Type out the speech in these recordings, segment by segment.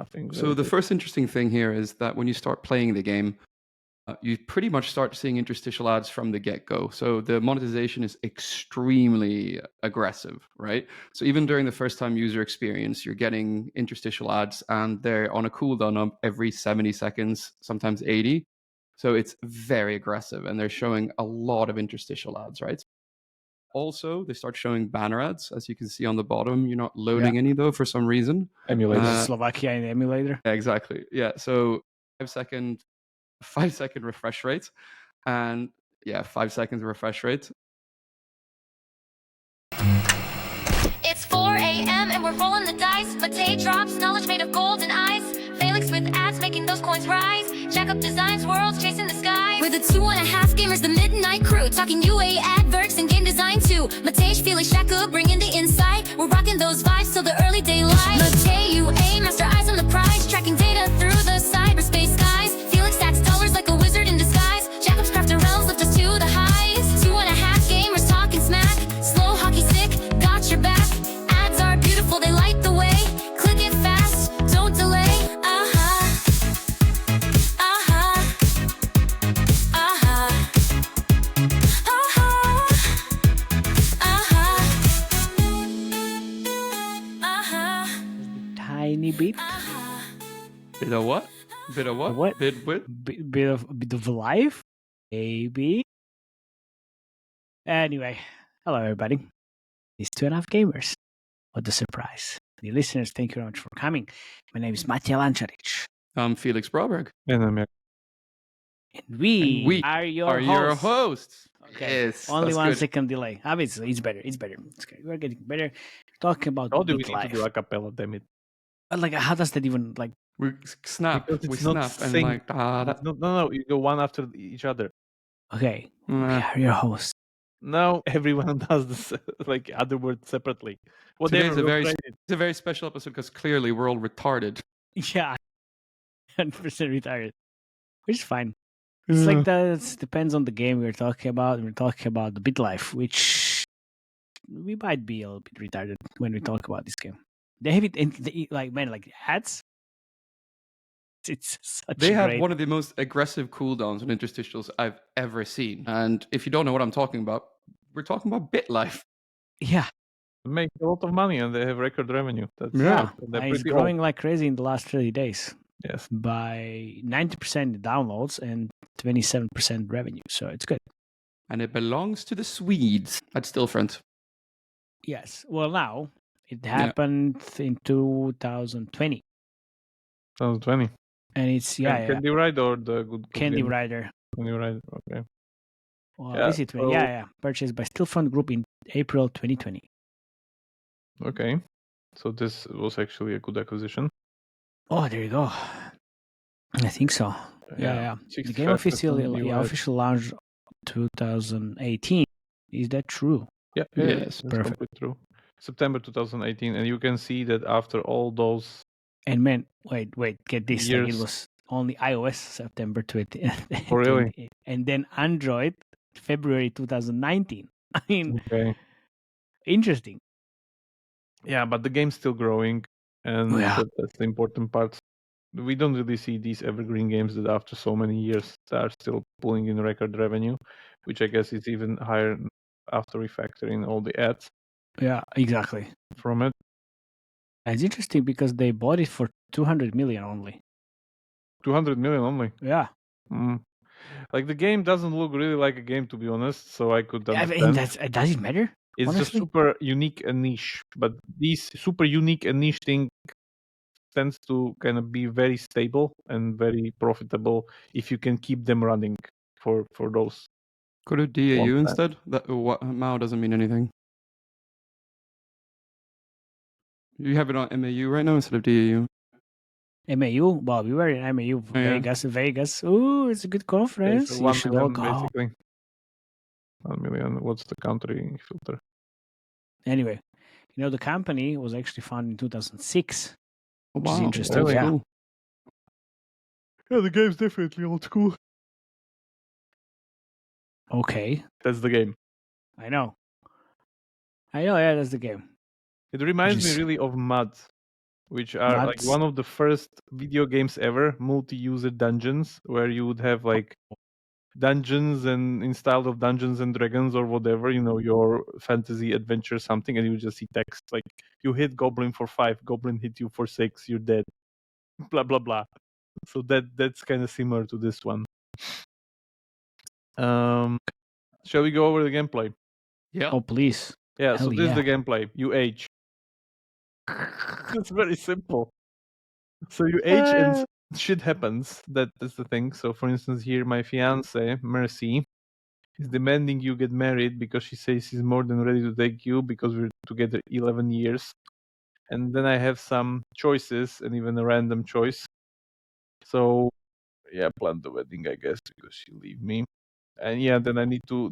Nothing. So the first interesting thing here is that when you start playing the game, you pretty much start seeing interstitial ads from the get-go. So the monetization is extremely aggressive, right? So even during the first-time user experience, you're getting interstitial ads, and they're on a cooldown of every 70 seconds, sometimes 80. So it's very aggressive, and they're showing a lot of interstitial ads, right? Also, they start showing banner ads, as you can see on the bottom. You're not loading any, though, for some reason. emulator. Slovakia in the emulator. Exactly. Yeah. So 5-second refresh rate, and 5 seconds refresh rate. It's 4 a.m. and we're rolling the dice. Matei drops knowledge made of gold and ice. Felix with ads making those coins rise. Jack up designs, worlds chasing the sky. We're the 2.5 gamers, the midnight crew. Talking UA adverts and game design too. Matei, Felix, Shaka bringing the insight. We're rocking those vibes till the early daylight. Matei, UA, master eyes on the prize. Tracking data through the cyberspace skies. Felix stacks dollars like a wizard in disguise. Jacob's crafted realms lift us to the highs. 2.5 gamers talking smack. Slow hockey sick, got your back. Ads are beautiful, they light the way. Click it fast, don't delay. Tiny bit. Bit of what? Bit of what? What? Bit what? Bit of life, maybe. Anyway, hello everybody. It's 2.5 gamers. What a surprise! The listeners, thank you very much for coming. My name is Matija Lančarić. I'm Felix Broberg. And I'm And we are your hosts. Okay. Yes. Only that's 1 good. second delay. Obviously, it's better. It's better. It's good. We're getting better. Talking about how do we need to BitLife. do a cappella? Damn it! Like, how does that even like? We snap. Because We it's not snap and sync. like that. No. You go one after each other. Okay, we Nah. are your hosts. No, everyone does this like other words separately. Today's Whatever. it's a very special episode because clearly we're all retarded. Yeah, 100% retired, which is fine. It's like that. It depends on the game we're talking about. And we're talking about the BitLife, which we might be a little bit retarded when we talk about this game. They have it in like ads. It's such They have great... one of the most aggressive cooldowns on interstitials I've ever seen. And if you don't know what I'm talking about, we're talking about BitLife. Yeah, Make a lot of money and they have record revenue. That's Yeah. they're it's pretty growing old. like crazy in the last 30 days Yes. by 90% downloads and 27% revenue. So it's good. And it belongs to the Swedes at Stillfront. Yes. Well, now it happened in 2020, 2020. and it's Candy Ride or the good Candy game? Rider. Candy Ride. Okay. Well, Yeah, is it? so- Yeah. Purchased by Stillfront Group in April 2020. Okay. So this was actually a good acquisition. Oh, there you go. I think so. Yeah. The game official launch 2018. Is that true? Yeah, Yes, that's perfect. completely true. September 2018, and you can see that after all those And man, wait, get this. Like, it years. was only iOS September 20. Oh, really? And then Android February 2019. I mean, Okay. interesting. Yeah, but the game's still growing, and that's the important part. We don't really see these evergreen games that after so many years are still pulling in record revenue, which I guess is even higher after refactoring all the ads Yeah, exactly. from it. And it's interesting because they bought it for 200 million only. 200 million only. Yeah. Like the game doesn't look really like a game, to be honest. So I could I understand. mean, does it matter? It's honestly? just super unique and niche, but these super unique and niche thing tends to kind of be very stable and very profitable if you can keep them running for those. Go to Long DAU time. instead. That MAU doesn't mean anything. You have it on MAU right now instead of DAU. MAU? Well, we were in MAU, yeah. Vegas. Ooh, it's a good conference. So You 1 should all million, go. basically. 1 million. What's the country filter? Anyway, the company was actually founded in 2006. Oh, Which is wow. interesting, Old yeah. school. Yeah, the game's definitely old school. Okay, That's the game. I know. Yeah, that's the game. It reminds Just- me really of Mud. which are like one of the first video games ever, multi-user dungeons, where you would have like dungeons and in style of Dungeons and Dragons or whatever, your fantasy adventure something, and you just see text like you hit goblin for 5, goblin hit you for 6, you're dead, blah blah blah. So that's kind of similar to this one. Shall we go over the gameplay? Yeah. Oh, please. Yeah, Hell so this is yeah. the gameplay. You age. It's very simple. So you age and shit happens. That's the thing. So for instance, here my fiance, Mercy, is demanding you get married because she says she's more than ready to take you because we're together 11 years. And then I have some choices and even a random choice. So yeah, plan the wedding, I guess, because she leave me. And yeah, then I need to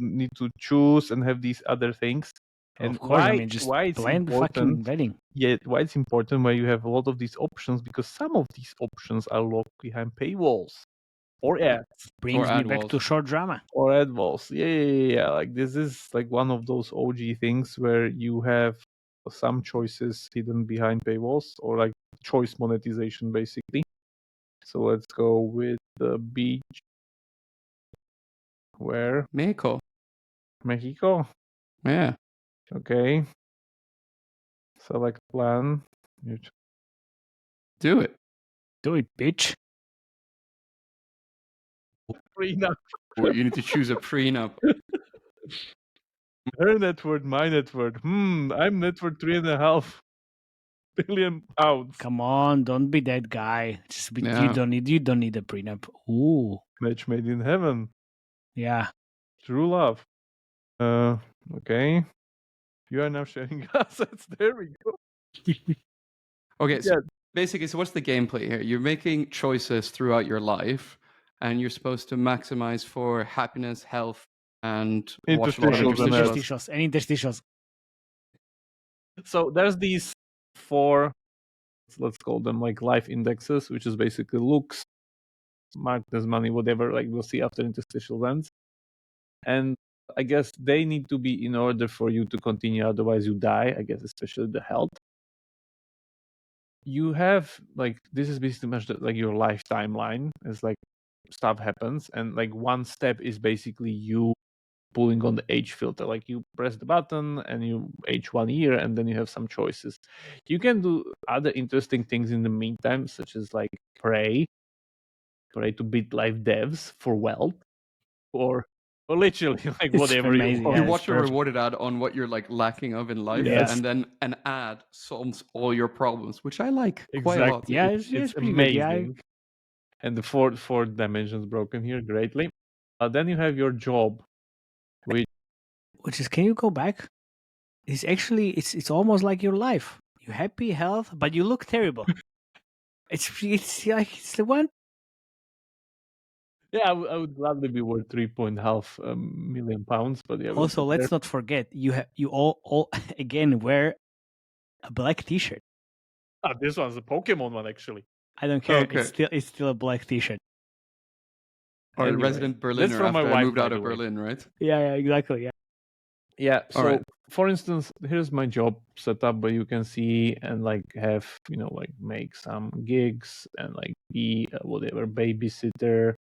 choose and have these other things. And of course, I mean, just why it's plan the fucking important? wedding. Yeah, why it's important why you have a lot of these options, because some of these options are locked behind paywalls or ads. Brings Or me ad back walls. to short drama. Or ad walls. Yeah. Like this is like one of those OG things where you have some choices hidden behind paywalls, or like choice monetization basically. So let's go with the beach. Where? Mexico. Yeah. Okay. Select plan. Do it. Do it, bitch. Prenup. Or you need to choose a prenup. Her net worth, my net worth. I'm net worth 3.5 billion pounds. Come on, don't be that guy. Just be, Yeah. you don't need a prenup. Ooh. Match made in heaven. Yeah. True love. Okay. You are now sharing assets. There we go. Okay, so Yeah. basically, so what's the gameplay here? You're making choices throughout your life, and you're supposed to maximize for happiness, health, and watch a lot of Interstitials and ads. interstitials. Interstitials. So there's these 4, let's call them like life indexes, which is basically looks, smartness, money, whatever, like we'll see after interstitial ends. And I guess they need to be in order for you to continue, otherwise you die, I guess, especially the health. You have like, this is basically much like your life timeline. It's like stuff happens, and like one step is basically you pulling on the age filter. Like you press the button and you age 1 year, and then you have some choices. You can do other interesting things in the meantime, such as like pray to BitLife devs for wealth, or literally like It's whatever you amazing, want. You yeah, watch a perfect. rewarded ad on what you're like lacking of in life, Yes. and then an ad solves all your problems, which I like quite a lot. Exactly. Yeah, it's it's pretty good, yeah. amazing. And the four dimensions broken here greatly. Then you have your job, Which is, can you go back? It's actually, it's almost like your life. You're happy, health, but you look terrible. it's like, it's the one. yeah, I would gladly be worth 3.5 million pounds, but yeah. Also, let's not forget, you all again wear a black T-shirt. This one's a Pokemon one, actually. I don't care. Okay. It's still a black T-shirt. Or Anyway, resident that's Berliner from my after I wife, moved by out the of way. Berlin, right? Yeah, exactly. Yeah. Yeah. So, Alright. for instance, here's my job setup, but you can see and like have, like make some gigs and like be whatever babysitter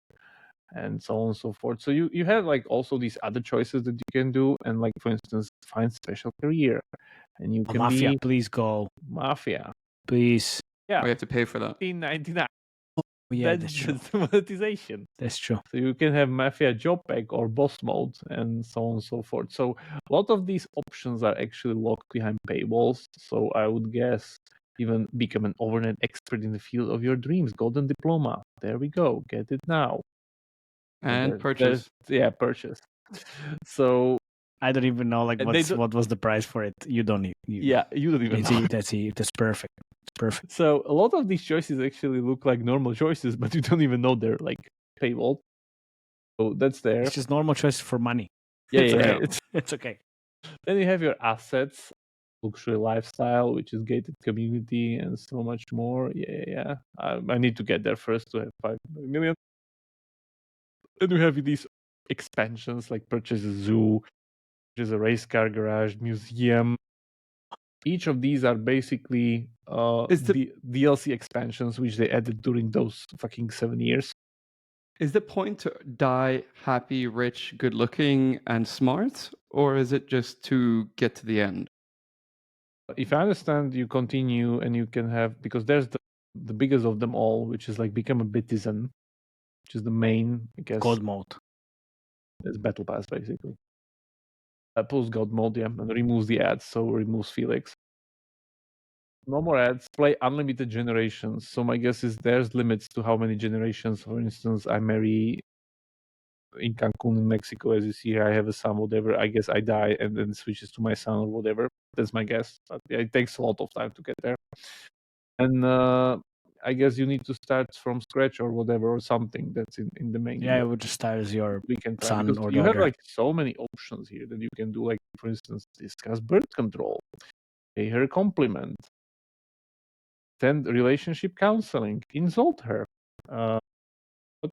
and so on and so forth. So you have like also these other choices that you can do, and like for instance, find special career, and you can Mafia, be please go, mafia. please. Yeah, We have to pay for that. $15.99. Yeah, That's that's true. just monetization. That's true. So you can have Mafia job pack or boss mode and so on and so forth. So a lot of these options are actually locked behind paywalls. So I would guess even become an overnight expert in the field of your dreams. Golden diploma. There we go. Get it now. And purchase. Purchase. So I don't even know like And they what was the price for it. You don't need. you don't even know. That's perfect. It's perfect. So a lot of these choices actually look like normal choices, but you don't even know they're like paywall. So that's there. It's just normal choice for money. Yeah, It's yeah. okay. It's okay. Then you have your assets, luxury lifestyle, which is gated community, and so much more. Yeah. I need to get there first to have 5 million. Then we have these expansions like purchase a zoo, purchase a race car garage, museum, Each of these are basically the DLC expansions which they added during those fucking 7 years. Is the point to die happy, rich, good looking, and smart? Or is it just to get to the end? If I understand, you continue and you can have, because there's the biggest of them all, which is like become a Bitizen, which is the main, I guess. God mode. It's Battle Pass, basically. Pulls God mode, yeah, and removes the ads, so removes Felix. No more ads, play unlimited generations. So my guess is there's limits to how many generations. For instance, I marry in Cancun, in Mexico, as you see here, I have a son, whatever. I guess I die and then switches to my son or whatever. That's my guess. But yeah, it takes a lot of time to get there. And I guess you need to start from scratch or whatever, or something that's in the main. Yeah, it would just start as your weekend time, son because or you have daughter. like so many options here that you can do, like for instance, discuss birth control, pay her a compliment, send relationship counseling, insult her,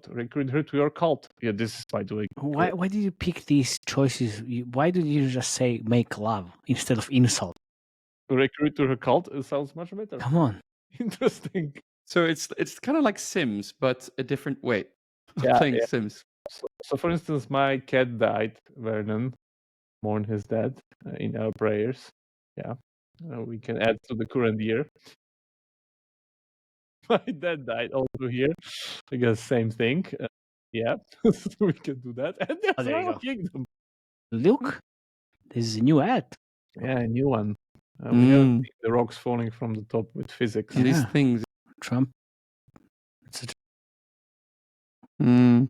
recruit her to your cult. Yeah, this is, by the way, Why did you pick these choices? Why did you just say make love instead of insult? recruit to her cult. It sounds much better. Come on. Interesting. So it's kind of like Sims, but a different way of Yeah, playing yeah. Sims. So for instance, my cat died. Vernon, mourn his dead in our prayers. Yeah, we can add to the current year. My dad died also here. I guess same thing. Yeah, so we can do that. And there's Oh, there you Royal go. Kingdom. Look, this is a new ad. Yeah, a new one. We haven't seen the rocks falling from the top with physics. These Yeah. things. Trump. Yeah,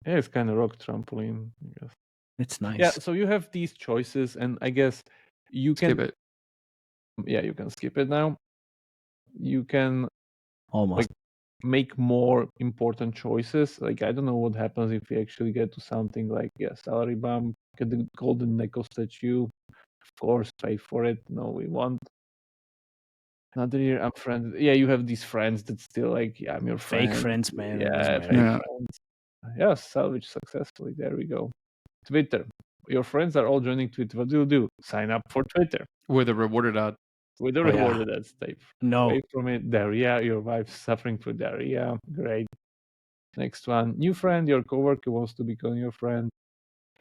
it's kind of rock trampoline, I guess. It's nice. Yeah, so you have these choices, and I guess you Skip can it. Yeah, you can skip it now. You can Almost. make more important choices. Like, I don't know what happens if we actually get to something like, yeah, salary bump, get the golden Neko statue. Of course, pay for it. No, we want. Another year, I'm friends. Yeah, you have these friends that still like, yeah, I'm your friend. Fake friends, man. It Yeah, doesn't fake matter. friends. Yeah, salvage successfully. There we go. Twitter. Your friends are all joining Twitter. What do? Sign up for Twitter. With a rewarded ad. With the Oh, yeah. rewarded ad stay No. away from it. Diarrhea. Your wife's suffering from diarrhea. Great. Next one. New friend. Your coworker wants to become your friend.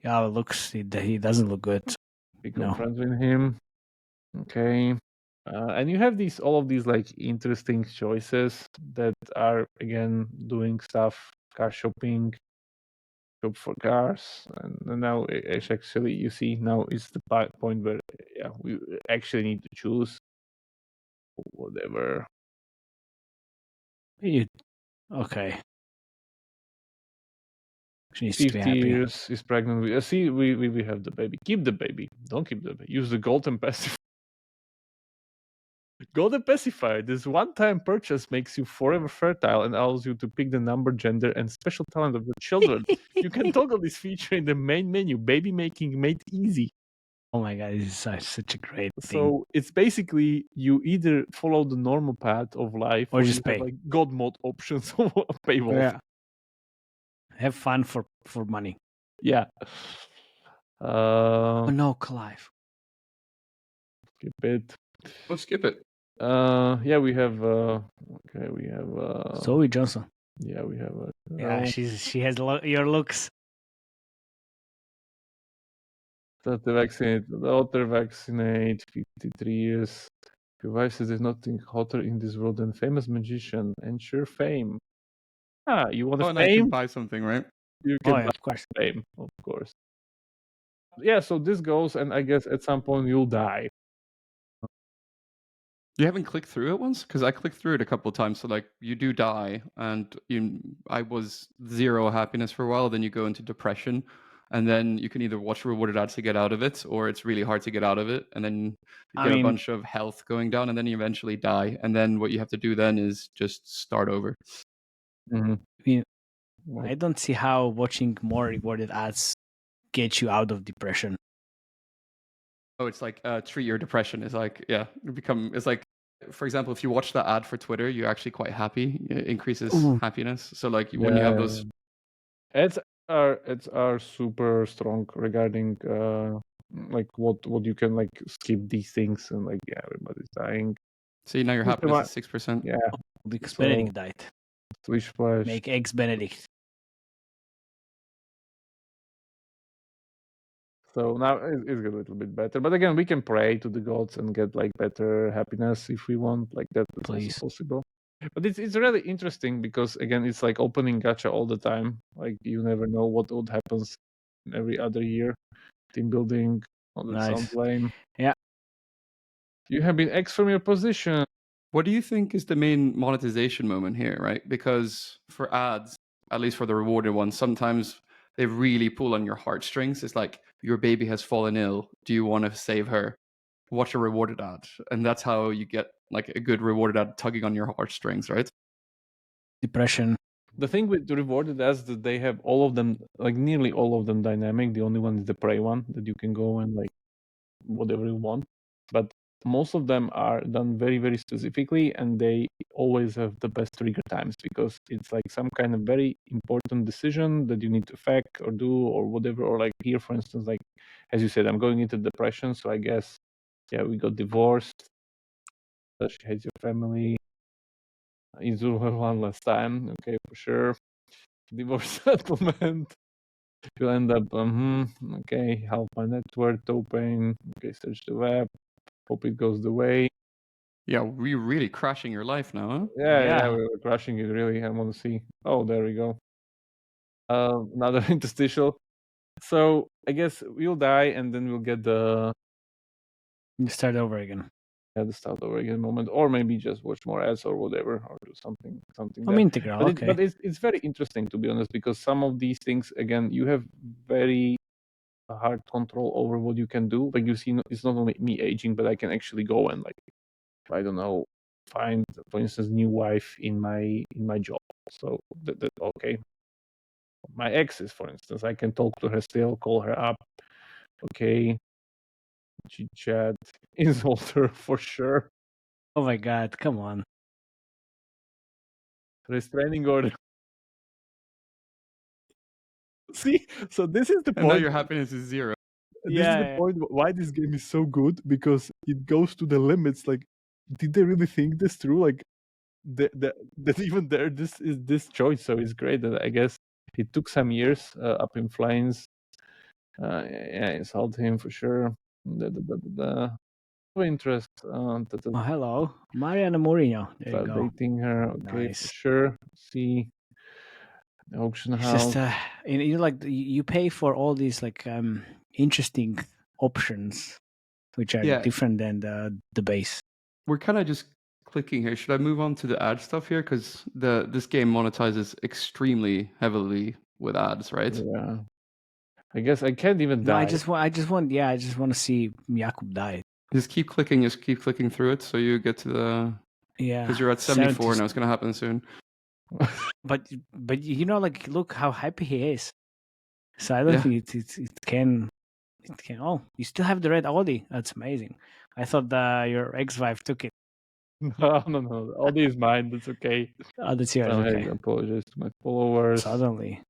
Yeah, it looks. He doesn't look good. Become No. friends with him. Okay. And you have all of these like interesting choices that are again doing stuff. Car shopping. Shop for cars, and now it's actually, you see, now is the point where we actually need to choose whatever. Okay. She needs 50 to be happy. years, is pregnant. See, we have the baby. Keep the baby. Don't keep the baby. Use the golden pacifier. Golden pacifier. This one-time purchase makes you forever fertile and allows you to pick the number, gender, and special talent of your children. You can toggle this feature in the main menu. Baby making made easy. Oh my god, this is such a great thing. So it's basically you either follow the normal path of life, Or you just pay. have like God mode options or Paywalls. Yeah. Have fun for money. Yeah. Oh no, Clive. Skip it. Oh, skip it. Yeah, we have. Okay, we have. Zoe Johnson. Yeah, we have. Yeah, she has your looks. The daughter vaccinate, 53 years. Your wife says there's nothing hotter in this world than famous magician. Ensure fame. You want and fame? I can buy something, right? You can buy of course. fame, of course. Yeah, so this goes, and I guess at some point you'll die. You haven't clicked through it once? Because I clicked through it a couple of times. So like you do die, and I was 0 happiness for a while. Then you go into depression, and then you can either watch rewarded ads to get out of it, or it's really hard to get out of it, and then you get a bunch of health going down, and then you eventually die. And then what you have to do then is just start over. I don't see how watching more rewarded ads gets you out of depression. Oh, it's like treat your depression. It's like, yeah, it's like, for example, if you watch that ad for Twitter, you're actually quite happy. It increases happiness. So like when you have those ads are super strong regarding like what you can like skip these things and like everybody's dying. See, now your happiness is 6%. Yeah, Because So- Benedict died. Swish splash. Make eggs Benedict. So now it's a little bit better, but again, we can pray to the gods and get like better happiness if we want. Like that's Please. also possible. But it's really interesting because again, it's like opening gacha all the time. Like you never know what happens every other year. Team building. All that sounds Nice. lame. Yeah. You have been X from your position. What do you think is the main monetization moment here, right? Because for ads, at least for the rewarded ones, sometimes they really pull on your heartstrings. It's like your baby has fallen ill. Do you want to save her? Watch a rewarded ad. And that's how you get like a good rewarded ad tugging on your heartstrings, right? Depression. The thing with the rewarded ads that they have all of them, like nearly all of them dynamic. The only one is the prey one that you can go and like whatever you want. But most of them are done very, very specifically, and they always have the best trigger times because it's like some kind of very important decision that you need to affect or do or whatever. Or like here, for instance, like as you said, I'm going into depression, so I guess we got divorced. She hates your family. Izul one last time, okay, for sure. Divorce settlement. You'll end up, okay, half my net worth, open, okay, search the web, hope it goes the way. Yeah, we're really crashing your life now, huh? Yeah, we're crashing it really. I want to see. Oh, there we go. Another interstitial. So I guess we'll die and then we'll get the You start over again. the start over again moment, or maybe just watch more ads or whatever, or do something. I'm integral. But, Okay. but it's very interesting to be honest, because some of these things again you have very hard control over what you can do. Like you see, it's not only me aging, but I can actually go and like I don't know, find for instance new wife in my job. So that okay. My exes, for instance, I can talk to her still, call her up. Okay, chit chat, insult her for sure. Oh my god, come on. Restraining order. See, so this is the And now point. your happiness is 0. This is the point why this game is so good, because it goes to the limits. Like, did they really think this through? Like, that even there, this is this choice. So it's great that I guess it took some years up in flames. Insult him for sure. Interest. Oh, hello, Mariana Mourinho. There you go. Dating her. Okay, Nice. for sure. See, the auction It's house. just you like you pay for all these like interesting options, which are different than the base. We're kind of just clicking here. Should I move on to the ad stuff here? Because this game monetizes extremely heavily with ads, right? Yeah. I guess I can't even die. I just want to see Jakub die. Just keep clicking through it so you get to the because you're at 74 now. It's gonna happen soon. But you know, like look how happy he is. So I don't think it can. Oh, you still have the red Audi. That's amazing. I thought your ex-wife took it. No. Audi is mine. That's okay. Oh, that's yours. Okay. I apologize to my followers. Suddenly.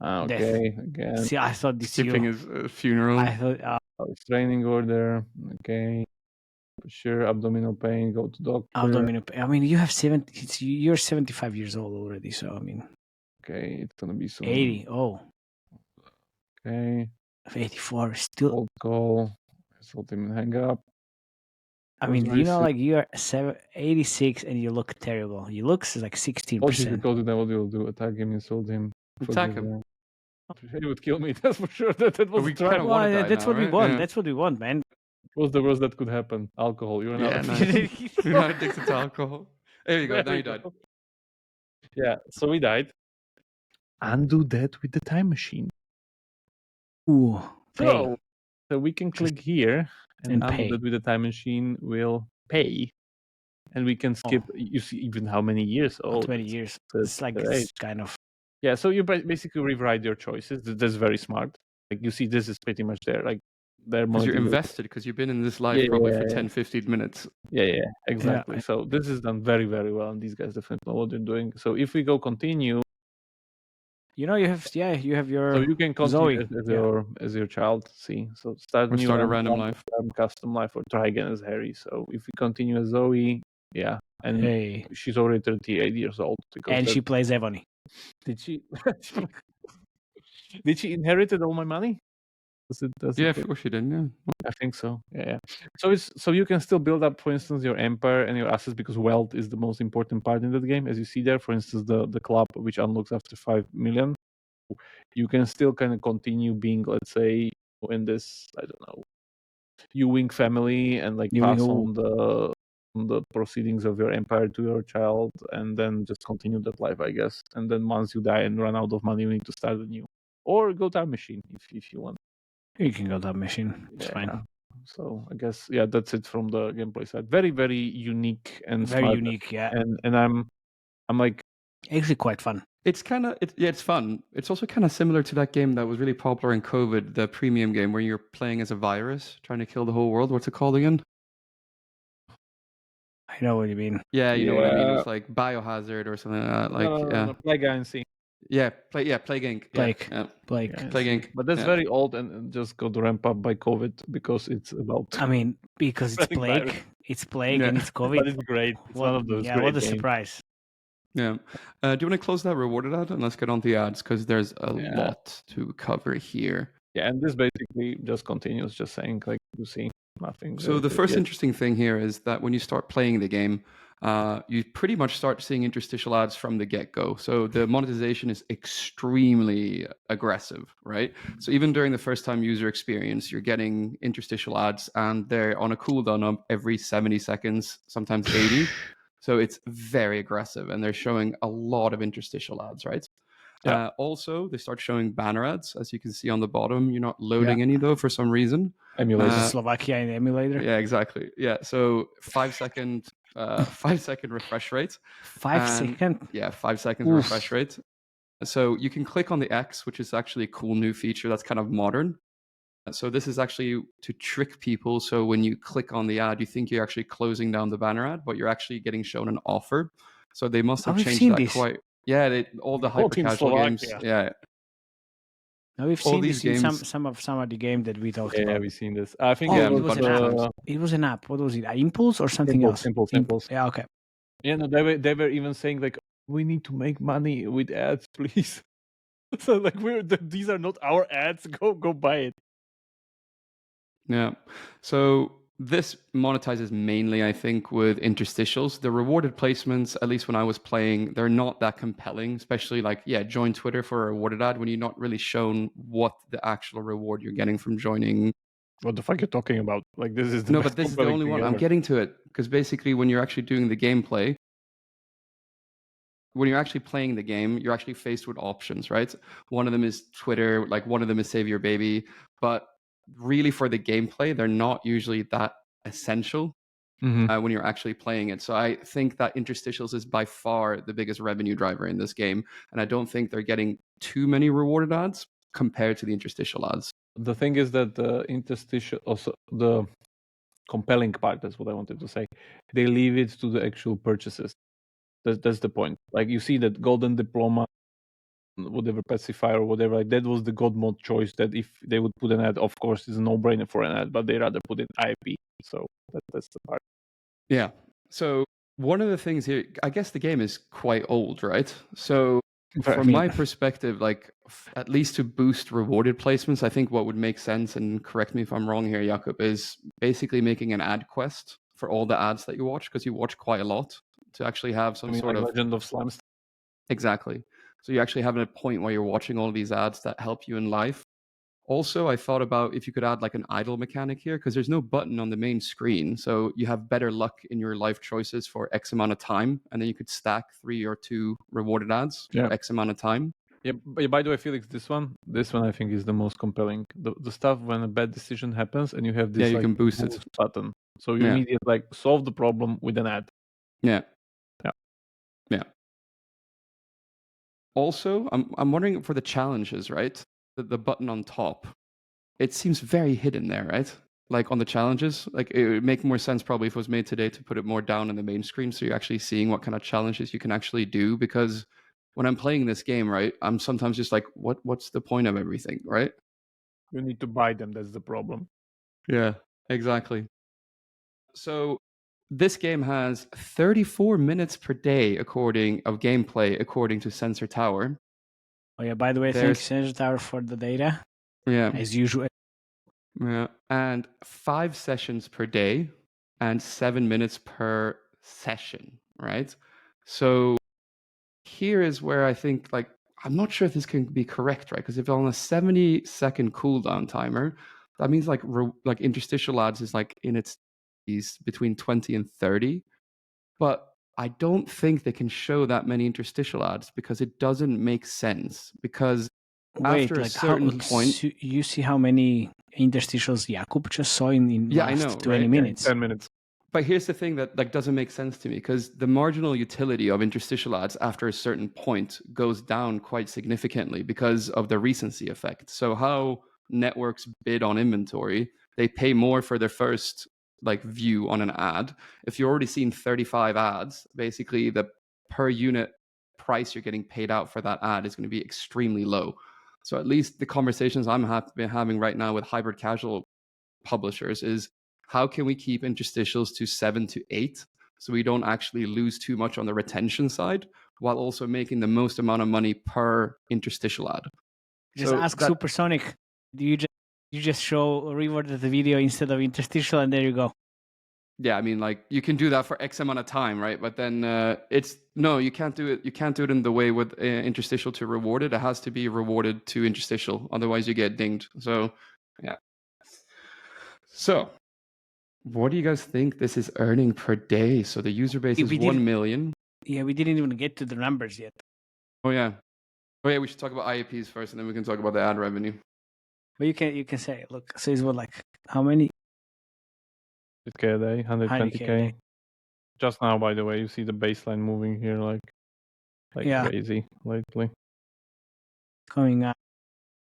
Okay. Again. See, I thought this skipping his funeral. I thought. Restraining order. Okay. For sure. Abdominal pain. Go to doctor. Abdominal pain. I mean, you have you're 75 years old already. So I mean. Okay, it's gonna be soon. 80. Oh. Okay. 84. Still. Cold call. Insult him and hang up. I mean, you know, like you're 86 and you look terrible. You look like 16%. What you told them, what you'll do? Attack him, insult him. Attack him. He would kill me. That's for sure. That was we kind of that's what we want. That's what we want, man. What's the worst that could happen? Alcohol. You're not. Nice. You're not addicted to alcohol. There you go. Now you died. Yeah. So we died. Undo that with the time machine. Ooh. So we can click here and pay. undo that with the time machine. Will pay, and we can skip. You see even how many years? 20 years. It's like it's kind of. Yeah, so you basically rewrite your choices. That's very smart. Like you see, this is pretty much there. Like they're because you're invested because you've been in this life probably for 10, 15 minutes. Yeah, exactly. Yeah. So this is done very, very well, and these guys definitely know what they're doing. So if we go continue, You know, you have your So you can Zoe. continue as your child. See, so start Or new start a random random life. custom life, or try again as Harry. So if you continue as Zoe, yeah, and Hey, she's already 38 years old because and she plays Ebony. did she did she inherited all my money? Yeah, of course you did. Yeah. I think so. Yeah. So you can still build up, for instance, your empire and your assets, because wealth is the most important part in that game. As you see there, for instance, the club which unlocks after 5 million, you can still kind of continue being, let's say, in this, I don't know, Ewing family, and like pass on the proceedings of your empire to your child, and then just continue that life, I guess. And then once you die and run out of money, you need to start anew, or go time machine if you want. You can go that machine. It's Yeah. fine. So I guess that's it from the gameplay side. Very, very unique and Very smart. unique, yeah. And I'm like, Actually quite fun. It's kind of it's fun. It's also kind of similar to that game that was really popular in COVID, the premium game where you're playing as a virus trying to kill the whole world. What's it called again? I know what you mean. Yeah, you know what I mean. It's like Biohazard or something like that. Like Plague Inc. Plague Inc. Plague. Yeah. Plague. Yeah, Plague Inc. But that's very old and just got ramped up by COVID because it's about. I mean, because it's Spreading plague. virus. It's plague and it's COVID. But it's great. It's one of those. Yeah, great what a games. surprise. Yeah. Do you want to close that rewarded ad and let's get on the ads because there's a lot to cover here. Yeah, and this basically just continues, just saying like you see nothing. So the first interesting thing here is that when you start playing the game, you pretty much start seeing interstitial ads from the get-go. So the monetization is extremely aggressive, right? So even during the first-time user experience, you're getting interstitial ads, and they're on a cooldown of every 70 seconds, sometimes 80. So it's very aggressive, and they're showing a lot of interstitial ads, right? Yeah. Also, they start showing banner ads, as you can see on the bottom. You're not loading any, though, for some reason. Emulator. Slovakia in the emulator. Yeah, exactly. Yeah, so 5 second 5 second refresh rate. 5 second? Yeah, 5 seconds refresh rate. So you can click on the X, which is actually a cool new feature that's kind of modern. So this is actually to trick people. So when you click on the ad, you think you're actually closing down the banner ad, but you're actually getting shown an offer. So they must have changed that quite. Yeah, all the hyper casual games. Yeah. Now we've seen this in some of the game that we talked about. Yeah, we've seen this. I think it was an app. What was it? Impulse or something else? Impulse. Yeah, okay. Yeah, no, they were even saying like, we need to make money with ads, please. So like these are not our ads. Go buy it. Yeah. So this monetizes mainly, I think, with interstitials. The rewarded placements, at least when I was playing, they're not that compelling, especially like, join Twitter for a rewarded ad when you're not really shown what the actual reward you're getting from joining. What the fuck are you talking about? Like, this is but this is the only one. I'm getting to it because basically when you're actually doing the gameplay, when you're actually playing the game, you're actually faced with options, right? One of them is Twitter, like one of them is Save Your Baby, but really for the gameplay, they're not usually that essential when you're actually playing it. So I think that interstitials is by far the biggest revenue driver in this game, and I don't think they're getting too many rewarded ads compared to the interstitial ads. The thing is that the interstitial, also the compelling part, that's what I wanted to say, they leave it to the actual purchases. That's the point. Like you see that golden diploma, whatever pacifier or whatever, like that was the god mode choice, that if they would put an ad, of course it's a no-brainer for an ad, but they rather put in IAP. So that's the part. Yeah. So one of the things here, I guess the game is quite old, right? So from my perspective, like at least to boost rewarded placements, I think what would make sense, and correct me if I'm wrong here, Jakob, is basically making an ad quest for all the ads that you watch, because you watch quite a lot, to actually have some sort of Legend of Slime. Exactly. So you actually have a point where you're watching all these ads that help you in life. Also, I thought about if you could add like an idle mechanic here, because there's no button on the main screen. So you have better luck in your life choices for X amount of time. And then you could stack 3 or 2 rewarded ads for X amount of time. Yeah, by the way, Felix, this one I think is the most compelling. The stuff when a bad decision happens and you have this you can boost it button. So you immediately like solve the problem with an ad. Yeah. Also, I'm wondering for the challenges, right? The button on top, it seems very hidden there, right? Like on the challenges, like it would make more sense probably if it was made today to put it more down in the main screen, so you're actually seeing what kind of challenges you can actually do. Because when I'm playing this game, right, I'm sometimes just like, what's the point of everything, right? You need to buy them. That's the problem. Yeah, exactly. So this game has 34 minutes per day of gameplay according to Sensor Tower. Oh yeah, by the way, thank you, Sensor Tower, for the data. Yeah. As usual. Yeah. And 5 sessions per day and 7 minutes per session, right? So here is where I think, like, I'm not sure if this can be correct, right? Because if on a 70-second cooldown timer, that means like interstitial ads is like in its between 20 and 30. But I don't think they can show that many interstitial ads because it doesn't make sense. Because after a certain point, you see how many interstitials Jakub just saw in yeah, last I know, 20 right? minutes. 10 minutes. But here's the thing that like doesn't make sense to me, because the marginal utility of interstitial ads after a certain point goes down quite significantly because of the recency effect. So how networks bid on inventory, they pay more for their first like view on an ad. If you're already seeing 35 ads, basically the per unit price you're getting paid out for that ad is going to be extremely low. So at least the conversations I'm having right now with hybrid casual publishers is, how can we keep interstitials to 7 to 8 so we don't actually lose too much on the retention side while also making the most amount of money per interstitial ad? Just ask Supersonic. You just show rewarded the video instead of interstitial, and there you go. Yeah, I mean, like, you can do that for X amount of time, right? But then you can't do it. You can't do it in the way with interstitial to reward it. It has to be rewarded to interstitial, otherwise you get dinged. So, yeah. So, what do you guys think this is earning per day? So the user base is 1 million. Yeah, we didn't even get to the numbers yet. Oh yeah, we should talk about IAPs first, and then we can talk about the ad revenue. But you can say, look, so it's what, like, how many? 100K a day, 120K. A day. Just now, by the way, you see the baseline moving here like crazy lately. Coming up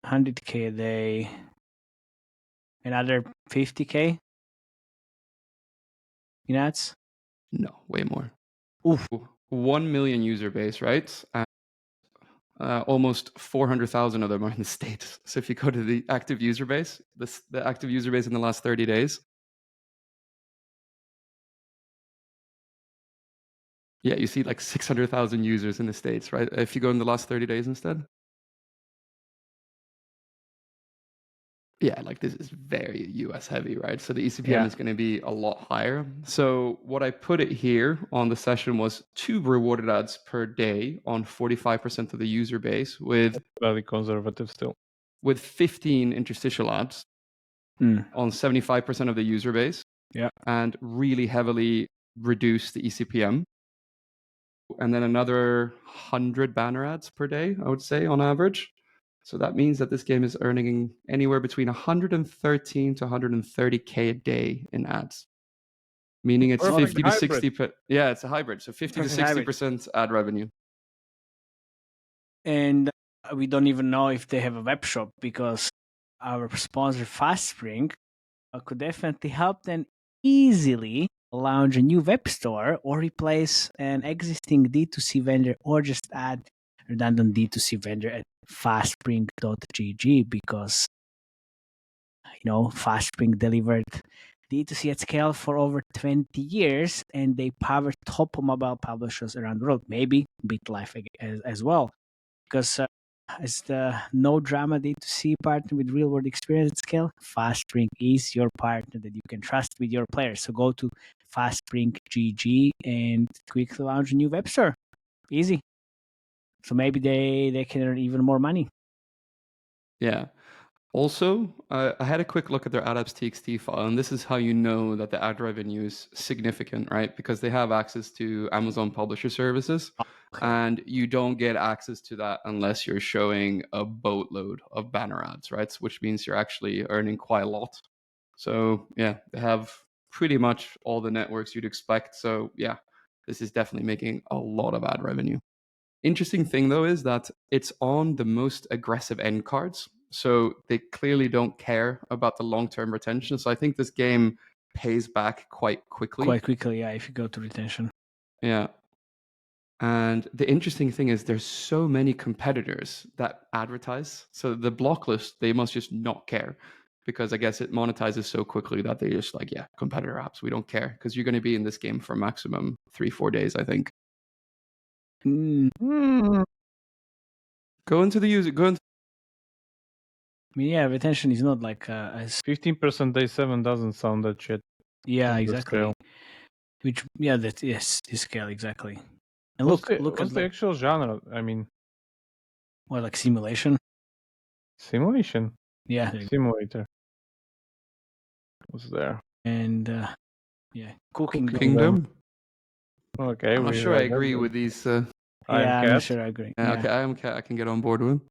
100K a day. Another 50K in ads? No, way more. Oof. 1 million user base, right? And almost 400,000 of them are in the States. So if you go to the active user base, the active user base in the last 30 days, yeah, you see like 600,000 users in the States, right? If you go in the last 30 days instead. Yeah, like this is very US heavy, right? So the ECPM is going to be a lot higher. So what I put it here on the session was 2 rewarded ads per day on 45% of the user base, with very conservative still. With 15 interstitial ads on 75% of the user base. Yeah. And really heavily reduce the ECPM. And then another 100 banner ads per day, I would say, on average. So that means that this game is earning anywhere between 113 to 130K a day in ads. Meaning it's 50 to 60. Yeah, it's a hybrid. So 50 to 60% ad revenue. And we don't even know if they have a web shop, because our sponsor FastSpring could definitely help them easily launch a new web store or replace an existing D2C vendor, or just add redundant D2C vendor at fastspring.gg, because FastSpring delivered D2C at scale for over 20 years, and they power top mobile publishers around the world. Maybe BitLife as well, because as the no drama D2C partner with real world experience at scale, FastSpring is your partner that you can trust with your players. So go to fastspring.gg and quickly launch a new web store. Easy. So maybe they can earn even more money. Yeah. Also, I had a quick look at their AdApps.txt file, and this is how you know that the ad revenue is significant, right? Because they have access to Amazon Publisher Services, and you don't get access to that unless you're showing a boatload of banner ads, right? Which means you're actually earning quite a lot. So yeah, they have pretty much all the networks you'd expect. So yeah, this is definitely making a lot of ad revenue. Interesting thing though is that it's on the most aggressive end cards. So they clearly don't care about the long-term retention. So I think this game pays back quite quickly. Quite quickly, yeah, if you go to retention. Yeah. And the interesting thing is there's so many competitors that advertise. So the block list, they must just not care, because I guess it monetizes so quickly that they just like, yeah, competitor apps, we don't care, because you're going to be in this game for maximum 3-4 days, I think. Go into the user, go into. I mean, yeah, retention is not like as 15% day 7 doesn't sound that shit. yeah, on the exactly. scale. Which yeah, that yes, this scale exactly. And What's look what's at the like, actual genre? I mean, what, like simulation. simulation, Yeah, simulator. What's there? and yeah, cooking. Kingdom. Okay, I'm not we sure I read agree that. with these. I'm Yeah, I'm not Cat. sure I agree. Yeah, Yeah. okay, I am Cat. I can get on board with.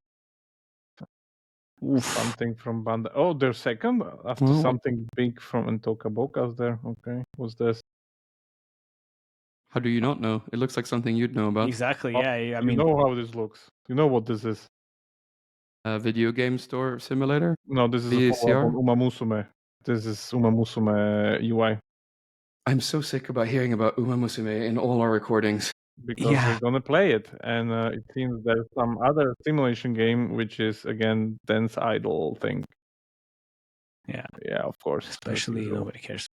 Oof. Something from Banda. Oh, they're second after Well, something big from Antokabokas there. Okay, what's this? how do you not know? It looks like something you'd know about. Exactly. Oh, Yeah. I You mean, know how this looks. You know what this is. A video game store simulator. No, this is a follow-up on VCR. Uma Musume. This is Uma Musume UI I'm so sick about hearing about Uma Musume in all our recordings. because Yeah. we're gonna play it, and it seems there's some other simulation game which is again Dance Idol thing. Yeah. Yeah, of course. as especially usual. nobody cares.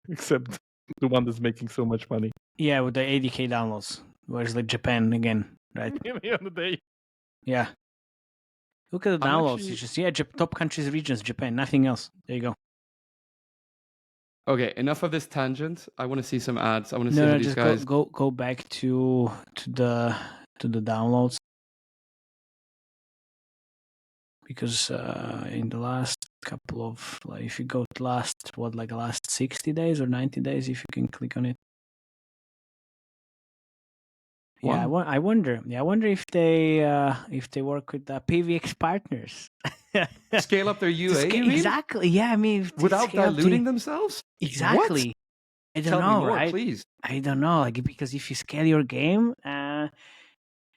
Except the one that's making so much money. Yeah, with the 80K downloads, whereas like Japan again, right? At the end of the day. Yeah. Look at the I'm downloads. actually- It's just top countries, regions, Japan, nothing else. There you go. Okay, enough of this tangent. I want to see some ads. I want to see No, how no, these just guys. go back to the downloads, because in the last couple of, like, if you go to last 60 days or 90 days, if you can click on it. Yeah, Wow. I wonder. Yeah, I wonder if they work with PVX partners. Scale up their To UA, you mean? exactly. Yeah, I mean, if they Without scale up to- diluting themselves? Exactly. I don't Tell know, me more, right? please. I don't know, like, because if you scale your game and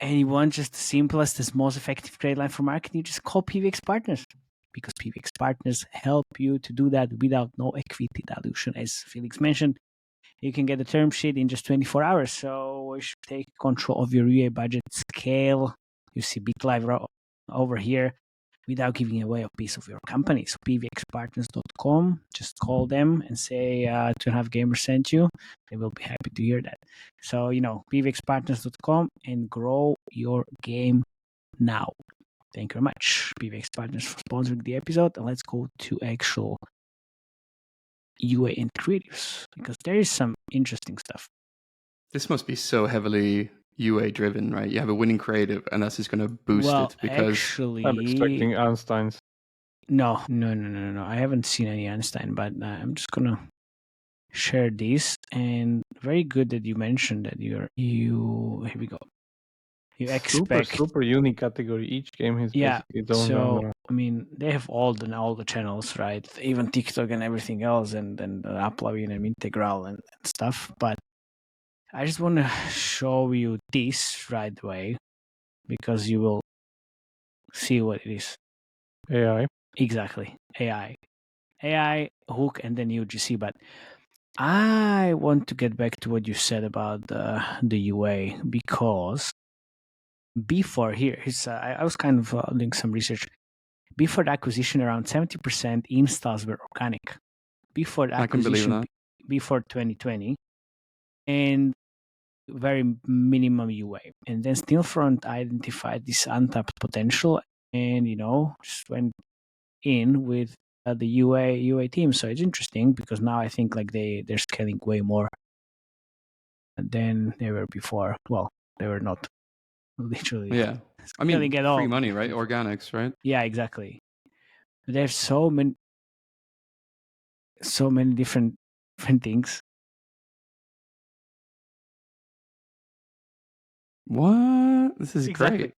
you want just the simplest, the most effective trade line for marketing, you just call PVX partners, because PVX partners help you to do that without no equity dilution, as Felix mentioned. You can get the term sheet in just 24 hours. So you should take control of your UA budget, scale. You see BitLife over here without giving away a piece of your company. So pvxpartners.com, just call them and say 2.5 Gamers sent you. They will be happy to hear that. So, pvxpartners.com, and grow your game now. Thank you very much, PVX Partners, for sponsoring the episode. And let's go to actual UA and creatives, because there is some interesting stuff. This must be so heavily UA driven, right? You have a winning creative, and that's just going to boost it because actually, I'm expecting Einstein's. No. I haven't seen any Einstein, but I'm just gonna share this. And very good that you mentioned that you. Here we go. You expect Super unique category. Each game has basically its own genre. I mean, they have all the channels, right? Even TikTok and everything else, and Uplavin and Integral and stuff. But I just want to show you this right away, because you will see what it is. AI. Exactly. AI, hook, and then UGC. But I want to get back to what you said about the UA, because before I was kind of doing some research. Before the acquisition, around 70% installs were organic. Before the I can believe acquisition, that. before 2020, and very minimum UA. And then Stillfront identified this untapped potential, and just went in with the UA team. So it's interesting, because now I think like they're scaling way more than they were before. Well, they were not literally. Yeah. I mean, scaling at all. free money, right? Organics, right? Yeah, exactly. There's so many different things. What? This is great.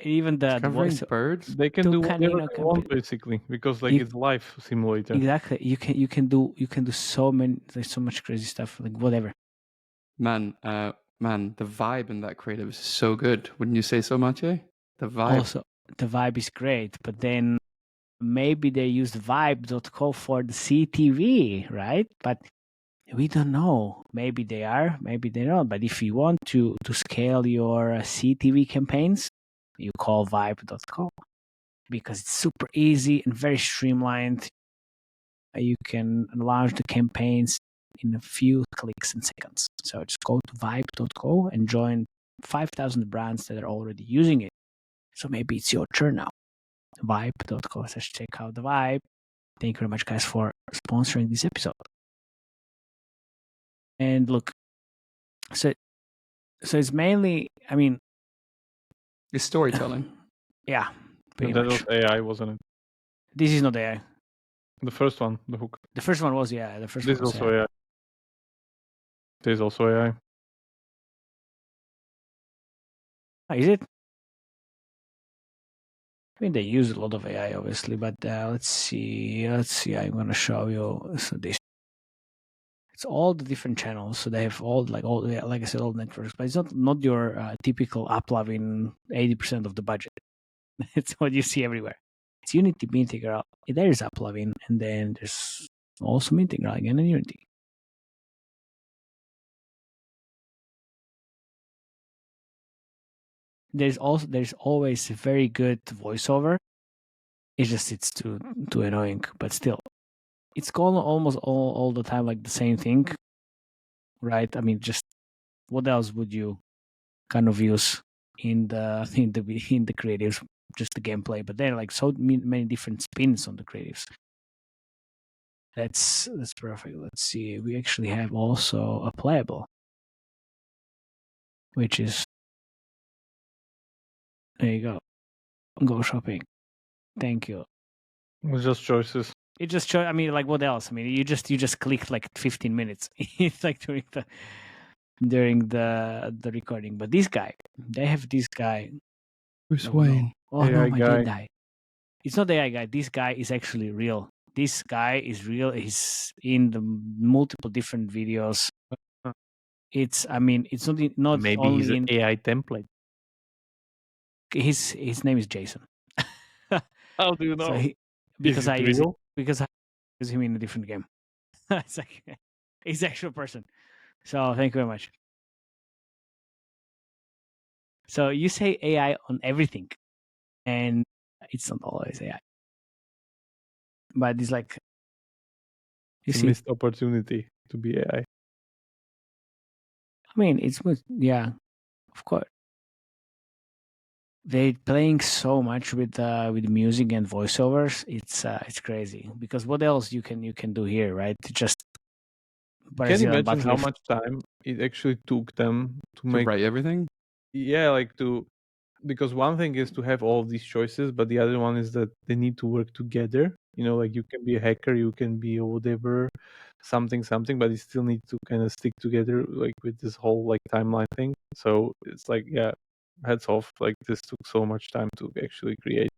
Even the Covering voice. birds. They can Two do whatever Canino they want basically, because like You- it's life simulator. Exactly. You can do so many. There's so much crazy stuff. Like whatever. Man, the vibe in that creative is so good. Wouldn't you say so, Maciej? The vibe. Also, the vibe is great, but then maybe they used vibe.co for the CTV, right? But We don't know. Maybe they are, maybe they're not. But if you want to scale your CTV campaigns, you call vibe.co because it's super easy and very streamlined. You can launch the campaigns in a few clicks and seconds. So just go to vibe.co and join 5,000 brands that are already using it. So maybe it's your turn now. Vibe.co. So check out the Vibe. Thank you very much, guys, for sponsoring this episode. And look, so it's mainly, I mean, it's storytelling. Yeah, pretty that much. was AI, wasn't it? This is not AI. The first one, the hook. The first one was, yeah. The first This one is was also AI. This is also AI. Is it? I mean, they use a lot of AI, obviously, but let's see. I'm going to show you. So this. It's all the different channels. So they have all, like I said, all networks. But it's not your typical upload in 80% of the budget. It's what you see everywhere. It's Unity, Integral. There is uploading, and then there's also Integral again in Unity. There's always a very good voiceover. It's just it's too annoying, but still, it's called almost all the time like the same thing, right? I mean, just what else would you kind of use in the creatives? Just the gameplay, but there are like so many different spins on the creatives. That's perfect. Let's see. We actually have also a playable, which is there you go. Go shopping. Thank you. It's just choices. It just show. I mean, like what else? I mean, you just clicked like 15 minutes. It's like during the recording. But this guy, they have this guy. Bruce Wayne. Oh AI no, my guy. guy. It's not the AI guy. This guy is actually real. This guy is real. He's in the multiple different videos. It's. I mean, it's not Maybe only he's an in AI template. his name is Jason. How do you know? So because Is it I use it, real? because I use him in a different game. It's like he's the actual person. So thank you very much. So you say AI on everything, and it's not always AI. But it's like you It's a see. missed opportunity to be AI. I mean, it's yeah, of course. They're playing so much with music and voiceovers. It's crazy because what else you can do here, right? Just Can you imagine how much time it actually took them to make write everything? Yeah, like because one thing is to have all these choices, but the other one is that they need to work together. You know, like you can be a hacker, you can be whatever, something, but you still need to kind of stick together, like with this whole like timeline thing. So it's like, yeah, heads off. Like this took so much time to actually create.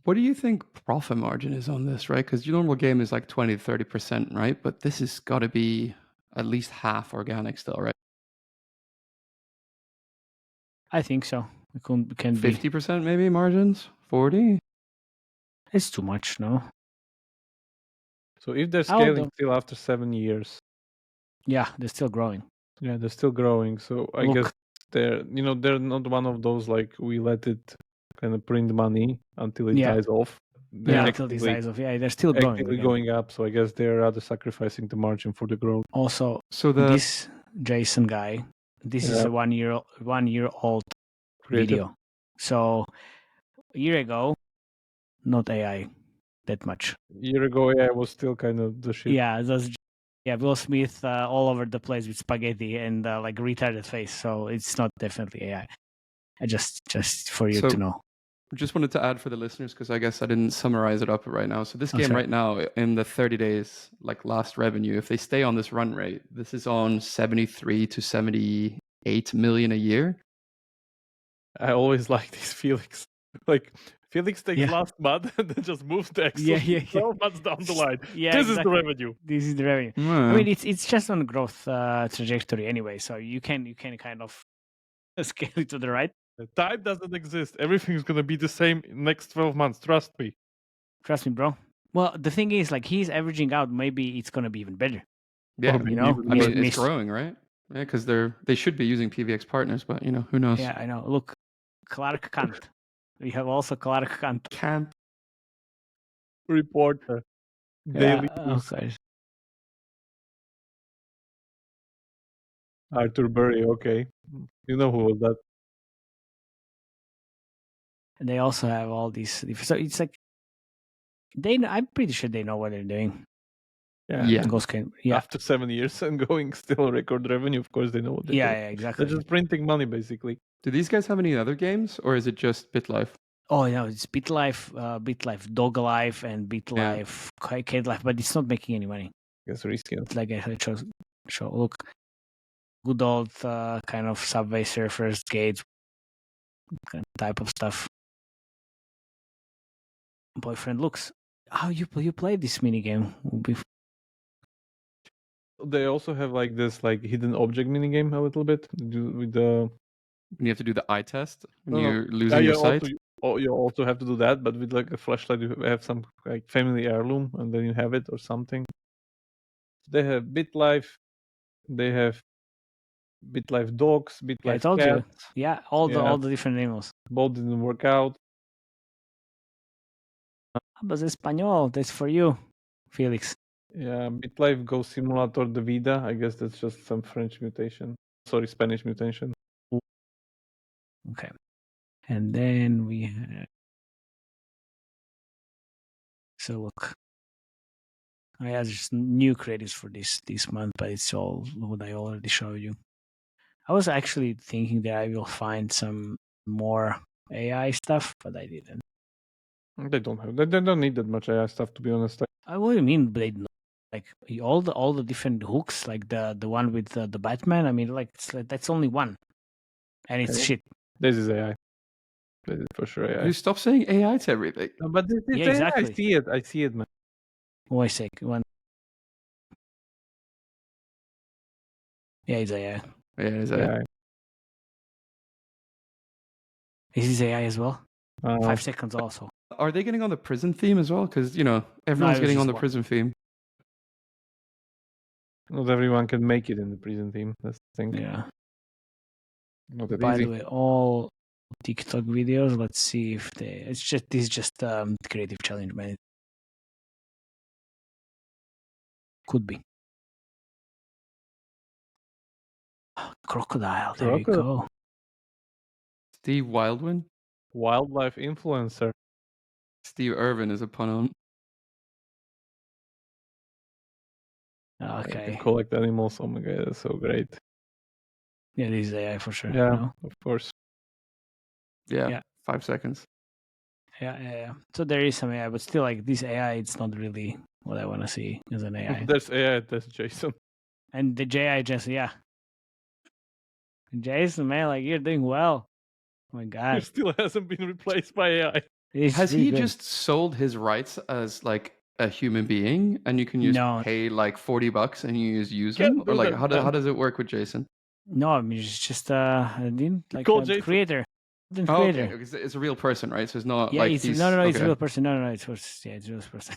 What do you think profit margin is on this, right? Because your normal game is like 20 to 30%, right? But this has got to be at least half organic still, right? I think so. It can be 50% maybe margins? 40? It's too much, no? So if they're scaling still after 7 years, yeah, they're still growing. Yeah, they're still growing. So I guess they're not one of those like we let it kind of print money until it dies off. They're until it dies off. Yeah, they're still growing. Going up. So I guess they're rather sacrificing the margin for the growth. Also, so this Jason guy, this is a 1 year old video. So a year ago, not AI that much. A year ago, AI was still kind of the shit. Yeah, Will Smith all over the place with spaghetti and like retarded face. So it's not definitely AI. Just for you to know. Just wanted to add for the listeners, because I guess I didn't summarize it up right now. So this game right now, in the 30 days, like last revenue, if they stay on this run rate, this is on 73 to 78 million a year. I always like these Felix. Like Felix takes last month and then just moves the Excel 12 months down the line. This is the revenue. This is the revenue. I mean, it's just on growth trajectory anyway. So you can kind of scale it to the right. Time doesn't exist. Everything's gonna be the same in next 12 months. Trust me. Trust me, bro. Well, the thing is, like, he's averaging out. Maybe it's gonna be even better. Yeah, maybe know, even I more. mean, it's growing, right? Yeah, because they should be using PVX partners, but who knows? Yeah, I know. Look, Clark Kent. We have also Clark Kent. Can't. Reporter. Yeah, Daily news. okay. Arthur Burry, okay. You know who was that? And they also have all these. So it's like I'm pretty sure they know what they're doing. Yeah. Yeah. After 7 years and going still record revenue, of course they know what they're doing. Yeah, exactly. They're just printing money, basically. Do these guys have any other games, or is it just BitLife? Oh no, it's BitLife, BitLife Dog Life, and BitLife Kid Life, but it's not making any money. It's risky. Like I show, look, good old kind of Subway Surfers Gates kind of type of stuff. Boyfriend looks. How you play this mini game? They also have like this like hidden object minigame a little bit with the. You have to do the eye test when No, no. you're losing your sight. You also have to do that, but with like a flashlight, you have some like family heirloom, and then you have it or something. They have BitLife. They have BitLife dogs, BitLife I told cats. you. Yeah, all the different animals. Both didn't work out. Hablas español. That's for you, Felix. Yeah, BitLife Go Simulator de Vida. I guess that's just some French mutation. Sorry, Spanish mutation. Okay. And then we have. So look. There's new creatives for this month, but it's all what I already showed you. I was actually thinking that I will find some more AI stuff, but I didn't. They don't have. They don't need that much AI stuff, to be honest. What do you mean they don't? Like all the different hooks, like the one with the Batman. I mean, like that's only one, and it's shit. This is AI. This is for sure AI. You stop saying AI to everything. No, but this is Yeah, AI. exactly. I see it, man. Wait a sec. One. Yeah, it's AI. Yeah, is that AI. Is this AI as well? 5 seconds also. Are they getting on the prison theme as well? Because everyone's getting on the prison theme. Not everyone can make it in the prison theme. That's the thing. Yeah. Not that By easy. the way, all TikTok videos. Let's see if this is just creative challenge, man. Could be. Crocodile. There you go. Steve Wildwin? Wildlife influencer. Steve Irvin is a pun on. Okay. You can collect animals. Oh my god, that's so great. Yeah, this is AI for sure. Yeah, of course. Yeah. 5 seconds. Yeah. So there is some AI, but still, like this AI, it's not really what I want to see as an AI. There's AI. That's Jason. And the JI Jason, man, like you're doing well. Oh my He god. still hasn't been replaced by AI. Has he just sold his rights as like a human being, and you can just pay like $40 and you just use them, or like how does it work with Jason? No, I mean it's just like Jason. creator. Okay, it's a real person, right? So it's not like it's these... it's a real person. No, it's a real person.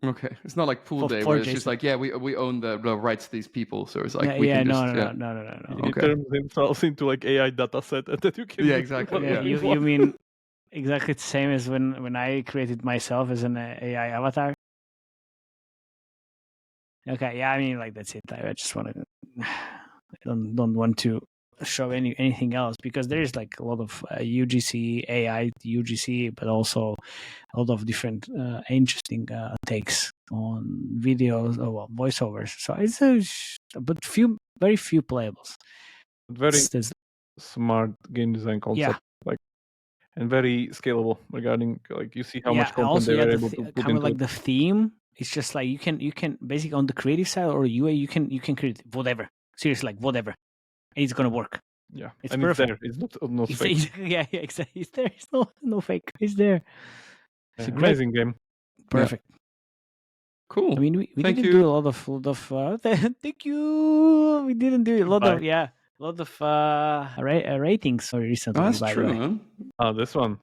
Okay, it's not like Pool Day where it's just like, we own the rights to these people, so it's like no. He turns himself into like AI data set that you can. Yeah, exactly. Yeah. You mean exactly the same as when I created myself as an AI avatar? Okay, yeah, I mean like that's it. I just want to. I don't want to show anything else because there is like a lot of UGC AI UGC, but also a lot of different interesting takes on videos or voiceovers. So it's very few playables. Very smart game design concept, and very scalable regarding like you see how much content they were able to put into like the theme. It's just like you can basically on the creative side or UA you can create whatever. Seriously, like whatever. And it's gonna work. Yeah, it's and perfect. It's there. It's not fake. Yeah, exactly. It's there. It's no fake. It's there. It's a amazing game. Perfect. Yeah. Cool. I mean, we didn't do a lot of. Thank you. We didn't do a lot of ratings recently. Oh, that's by true, the way. man. Oh, this one.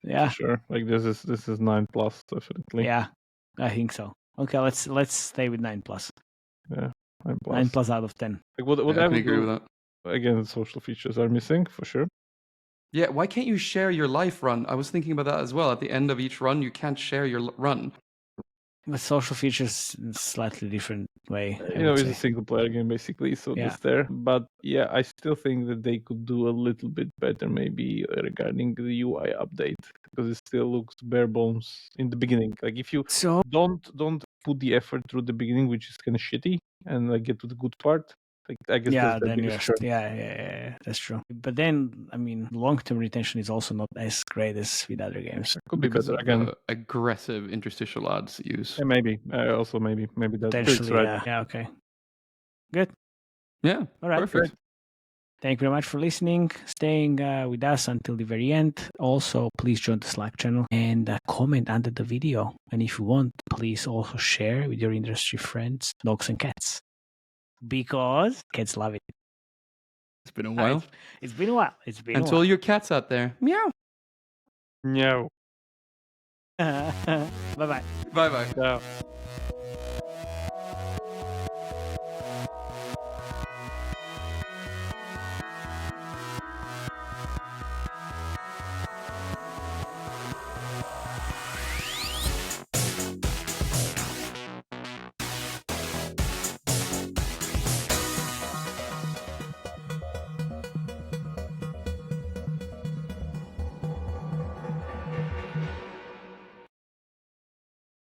Yeah. For sure. Like this is 9+ definitely. Yeah, I think so. Okay, let's stay with 9+. Yeah. 9 plus out of 10. Like what I I can would agree do, with that. again, social features are missing for sure. Yeah, why can't you share your life run? I was thinking about that as well. At the end of each run, you can't share your run. But social features in a slightly different way. It's a single player game basically, so Yeah. that's there. But yeah, I still think that they could do a little bit better maybe regarding the UI update, because it still looks bare bones in the beginning. Like if you don't put the effort through the beginning, which is kind of shitty, and like get to the good part, like I guess yeah, that's the then biggest churn. yeah, that's true. But then, I mean, long-term retention is also not as great as with other games. Could be Because better of again. aggressive interstitial ads use. Yeah, maybe. Also maybe that Potentially, right. yeah, okay. Good. Yeah, all right. perfect. Great. Thank you very much for listening, staying with us until the very end. Also, please join the Slack channel and comment under the video. And if you want, please also share with your industry friends, dogs and cats, because cats love it. It's been a while. It's been a while. And to all your cats out there, meow. No. Bye-bye. Bye-bye. Ciao.